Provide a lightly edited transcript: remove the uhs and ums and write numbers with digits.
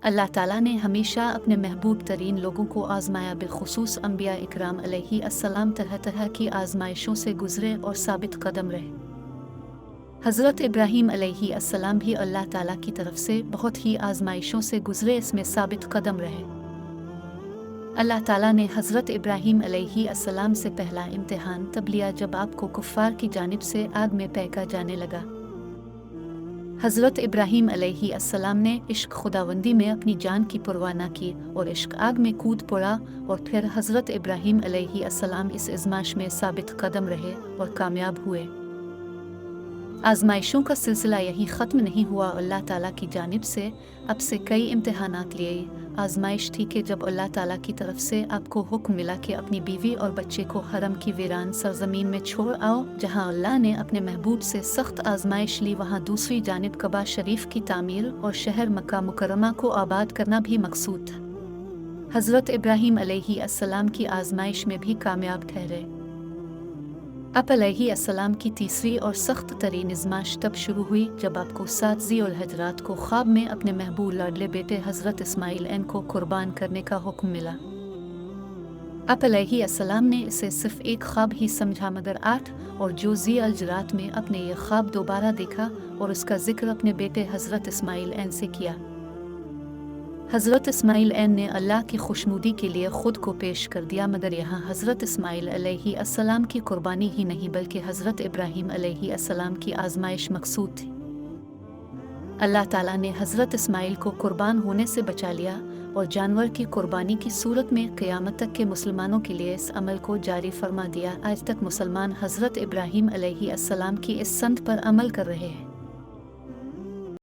अल्लाह ताला ने हमेशा अपने महबूब तरीन लोगों को आज़माया, बिलखुसूस अंबिया इकराम अलैहिस्सलाम तरह तरह की आज़माइशों से गुज़रे और साबित कदम रहे। हज़रत इब्राहीम अलैहिस्सलाम भी अल्लाह ताला की तरफ से बहुत ही आज़माइशों से गुज़रे, इसमें साबित कदम रहे। अल्लाह ताला ने हज़रत इब्राहीम अलैहिस्सलाम से पहला इम्तिहान तब लिया जब आपको कुफ़ार की जानिब से आग में फेंका जाने लगा। हज़रत इब्राहीम अलैहिस्सलाम ने इश्क खुदावंदी में अपनी जान की परवाह न की और इश्क आग में कूद पड़ा, और फिर हज़रत इब्राहीम अलैहिस्सलाम इस आज़माइश में साबित कदम रहे और कामयाब हुए। आज़माइशों का सिलसिला यही ख़त्म नहीं हुआ। अल्लाह ताला की जानिब से अब से कई इम्तिहानात लिए। आज़माइश थी कि जब अल्लाह ताला की तरफ से आपको हुक्म मिला कि अपनी बीवी और बच्चे को हरम की वीरान सरजमीन में छोड़ आओ, जहां अल्लाह ने अपने महबूब से सख्त आज़माइश ली, वहां दूसरी जानिब कबा शरीफ की तामीर और शहर मक्का मुकर्रमा को आबाद करना भी मकसूद था। हज़रत इब्राहीम अलैहिस्सलाम की आज़माइश में भी कामयाब ठहरे। आप अलैहिस्सलाम की तीसरी और सख्त तरीन आज़माइश तब शुरू हुई जब आपको 7 ज़ीउल-हिज्जत को ख्वाब में अपने महबूब लाडले बेटे हज़रत इस्माइल को कुर्बान करने का हुक्म मिला। आप अलैहिस्सलाम ने इसे सिर्फ एक ख्वाब ही समझा, मगर 8 और जो ज़ीउल-हिज्जत में अपने ये ख्वाब दोबारा देखा और उसका जिक्र अपने बेटे हज़रत इस्माइल से किया। हज़रत इस्माइल ने अल्लाह की खुशनुदी के लिए ख़ुद को पेश कर दिया, मगर यहाँ हज़रत इस्माइल अलैहिस्सलाम की कुर्बानी ही नहीं बल्कि हज़रत इब्राहीम अलैहिस्सलाम की आज़माइश मकसूद थी। अल्लाह ताला ने हज़रत इस्माइल को कुर्बान होने से बचा लिया और जानवर की कुर्बानी की सूरत में क़यामत तक के मुसलमानों के लिए इस अमल को जारी फरमा दिया। आज तक मुसलमान हज़रत इब्राहीम अलैहिस्सलाम की इस संत पर अमल कर रहे हैं।